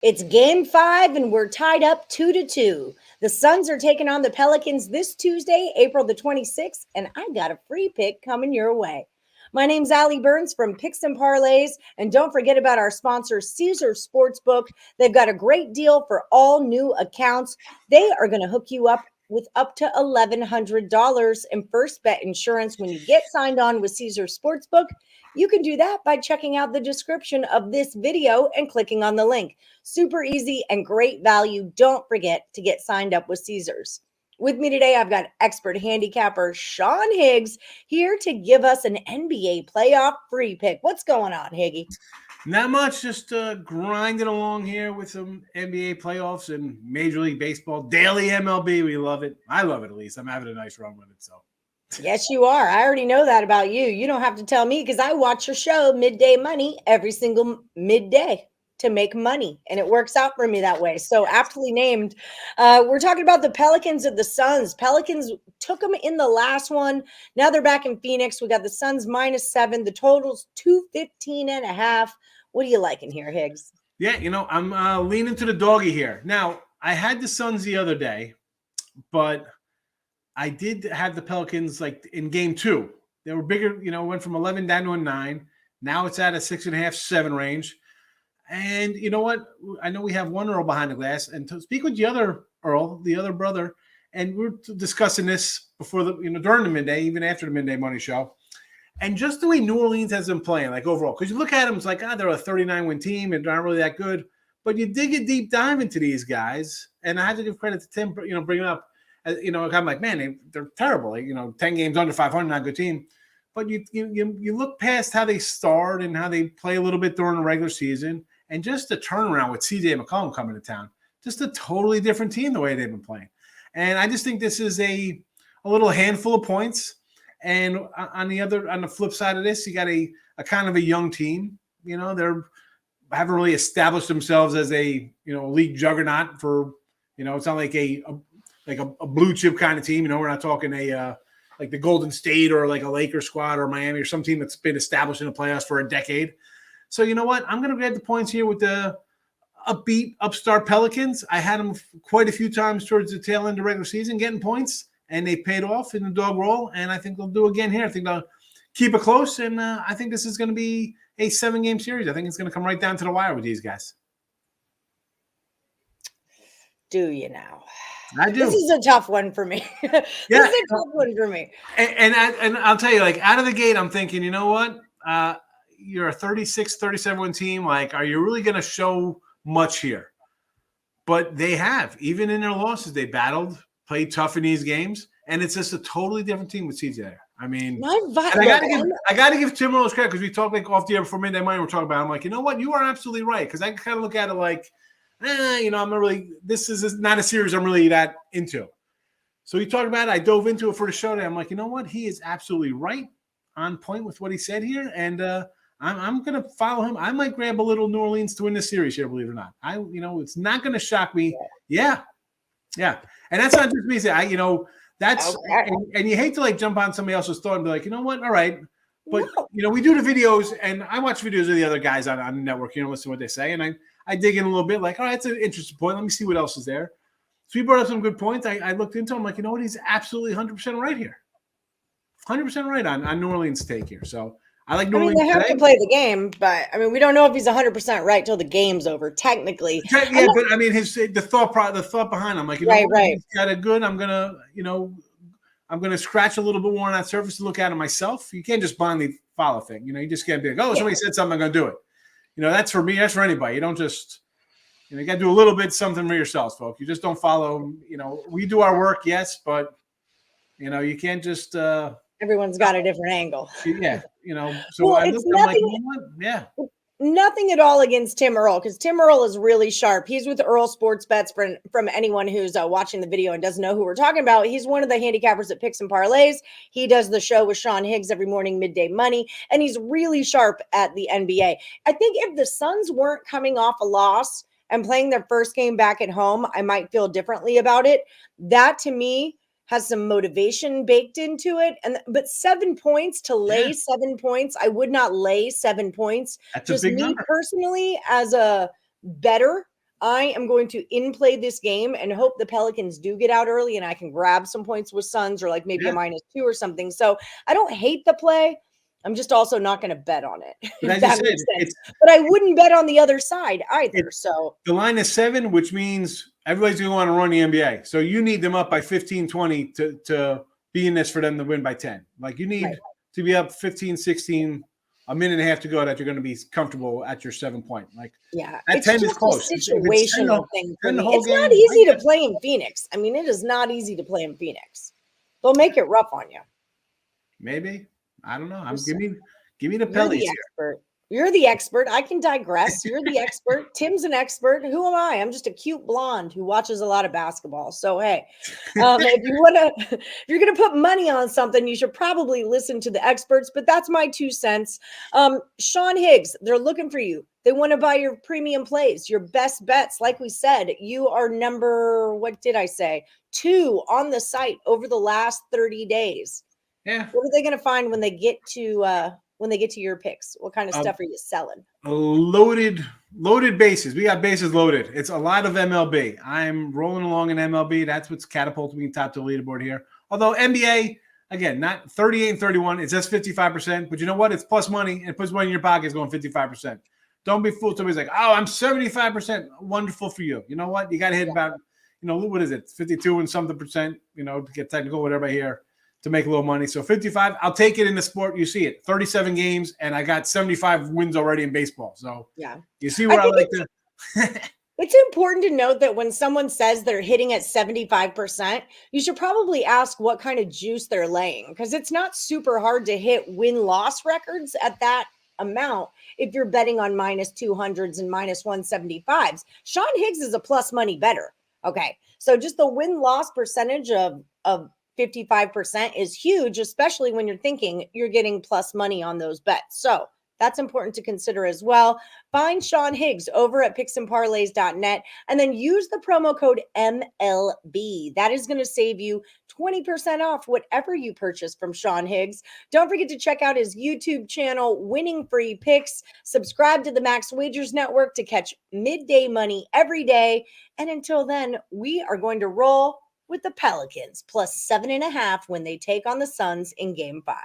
It's game 5, and we're tied up 2-2. The Suns are taking on the Pelicans this Tuesday, April the 26th, and I got a free pick coming your way. My name's Allie Burns from Picks Parlays, and don't forget about our sponsor, Caesar Sportsbook. They've got a great deal for all new accounts. They are going to hook you up with up to $1,100 in first bet insurance when you get signed on with Caesar Sportsbook. You can do that by checking out the description of this video and clicking on the link. Super easy and great value. Don't forget to get signed up with Caesars. With me today, I've got expert handicapper Sean Higgs here to give us an NBA playoff free pick. What's going on, Higgy? Not much, just grinding along here with some NBA playoffs and Major League Baseball. Daily MLB, we love it. I love it, at least. I'm having a nice run with it. So, yes, you are. I already know that about you. You don't have to tell me because I watch your show, Midday Money, every single midday to make money, and it works out for me that way. So aptly named. We're talking about the Pelicans and the Suns. Pelicans took them in the last one. Now they're back in Phoenix. We got the Suns -7. The total's 215.5. What are you liking here, Higgs? Yeah, I'm leaning to the doggy here. Now, I had the Suns the other day, but I did have the Pelicans like in game 2. They were bigger, went from 11 down to a 9. Now it's at a 6.5, 7 range. And you know what? I know we have one Earl behind the glass. And to speak with the other Earl, the other brother, and we're discussing this before during the midday, even after the midday money show. And just the way New Orleans has been playing, like overall, because you look at them, it's like, they're a 39-win team and they're not really that good. But you dig a deep dive into these guys, and I have to give credit to Tim, bringing up, I'm like, man, they're terrible. 10 games under 500, not a good team. But you look past how they start and how they play a little bit during the regular season, and just the turnaround with C.J. McCollum coming to town, just a totally different team the way they've been playing. And I just think this is a little handful of points. And on the flip side of this, you got a kind of a young team. They haven't really established themselves as a league juggernaut for it's not like a blue chip kind of team. We're not talking like the Golden State or like a Lakers squad or Miami or some team that's been established in the playoffs for a decade. So you know what? I'm going to grab the points here with the upbeat, upstart Pelicans. I had them quite a few times towards the tail end of the regular season getting points, and they paid off in the dog roll, and I think they'll do again here. I think they'll keep it close, and I think this is going to be a 7-game series. I think it's going to come right down to the wire with these guys. Do you now? I do. This is a tough one for me. This is a tough one for me. And I'll tell you, like, out of the gate, I'm thinking, you know what? You're a 36, 37-win team. Like, are you really going to show much here? But they have. Even in their losses, they battled, played tough in these games, and it's just a totally different team with CJ there. I mean, I got to give Tim Rose credit because we talked like off the air before midday money. We're talking about. I'm like, you know what? You are absolutely right because I kind of look at it like, I'm not really. This is not a series I'm really that into. So you talked about it. I dove into it for the show today. I'm like, you know what? He is absolutely right, on point with what he said here, and I'm going to follow him. I might grab a little New Orleans to win this series here, believe it or not. It's not going to shock me. Yeah. And that's not just me saying, that's okay. And you hate to like jump on somebody else's thought and be like, you know what? All right. But, we do the videos, and I watch videos of the other guys on the network, listen to what they say. And I dig in a little bit like, all right, that's an interesting point. Let me see what else is there. So he brought up some good points. I looked into him like, you know what? He's absolutely 100% right here. 100% right on New Orleans' take here. So I like New Orleans. They have to play the game, but we don't know if he's 100% right till the game's over. Technically, but I mean, the thought behind him, like right. He's got a good. I'm gonna scratch a little bit more on that surface to look at it myself. You can't just blindly follow thing. You just can't be like, somebody said something, I'm gonna do it. That's for me. That's for anybody. You don't just. You got to do a little bit something for yourselves, folks. You just don't follow. We do our work, yes, but you can't just. Everyone's got a different angle. Yeah, So I looked. I'm like, yeah. Nothing at all against Tim Earl because Tim Earl is really sharp. He's with Earl Sports Bets from anyone who's watching the video and doesn't know who we're talking about. He's one of the handicappers at Picks and Parlays. He does the show with Sean Higgs every morning, midday money, and he's really sharp at the NBA. I think if the Suns weren't coming off a loss and playing their first game back at home, I might feel differently about it. That to me has some motivation baked into it. But 7 points to lay 7 points, I would not lay 7 points. That's just a big me number. Personally, as a bettor, I am going to in-play this game and hope the Pelicans do get out early and I can grab some points with Suns or like maybe a -2 or something. So I don't hate the play. I'm just also not going to bet on it, But if as you that said, makes sense. But I wouldn't bet on the other side either. So the line is 7, which means everybody's going to want to run the NBA. So you need them up by 15, 20 to be in this for them to win by 10. Like you need to be up 15, 16, a minute and a half to go that you're going to be comfortable at your 7-point. Like yeah, that it's 10 is just close. a If it's 10 situational thing for the me. whole It's game, not easy to play in Phoenix. I mean, it is not easy to play in Phoenix. They'll make it rough on you. Maybe. I don't know. Give me the You're Pellies the here. expert. You're the expert. I can digress. You're the expert. Tim's an expert. Who am I? I'm just a cute blonde who watches a lot of basketball. So hey, if you're gonna put money on something, you should probably listen to the experts. But that's my 2 cents. Sean Higgs, they're looking for you. They want to buy your premium plays, your best bets. Like we said, you are number, what did I say? 2 on the site over the last 30 days. Yeah. What are they going to find when they get to your picks? What kind of stuff are you selling? Loaded bases. We got bases loaded. It's a lot of MLB. I'm rolling along in MLB. That's what's catapulted me top to the leaderboard here. Although NBA, again, not 38 and 31. It's just 55%. But you know what? It's plus money. It puts money in your pocket. It's going 55%. Don't be fooled. Somebody's like, oh, I'm 75%. Wonderful for you. You know what? You got to hit about, what is it? 52 and something percent, to get technical, whatever here, to make a little money. So 55, I'll take it in the sport. You see it, 37 games, and I got 75 wins already in baseball. So yeah, you see where I like to. It's important to note that when someone says they're hitting at 75%, you should probably ask what kind of juice they're laying, because it's not super hard to hit win-loss records at that amount if you're betting on -200s and -175s. Sean Higgs is a plus money better. Okay, so just the win-loss percentage of 55% is huge, especially when you're thinking you're getting plus money on those bets. So that's important to consider as well. Find Sean Higgs over at picksandparlays.net and then use the promo code MLB. That is going to save you 20% off whatever you purchase from Sean Higgs. Don't forget to check out his YouTube channel, Winning Free Picks. Subscribe to the Max Wagers Network to catch midday money every day. And until then, we are going to roll with the Pelicans plus 7.5 when they take on the Suns in Game 5.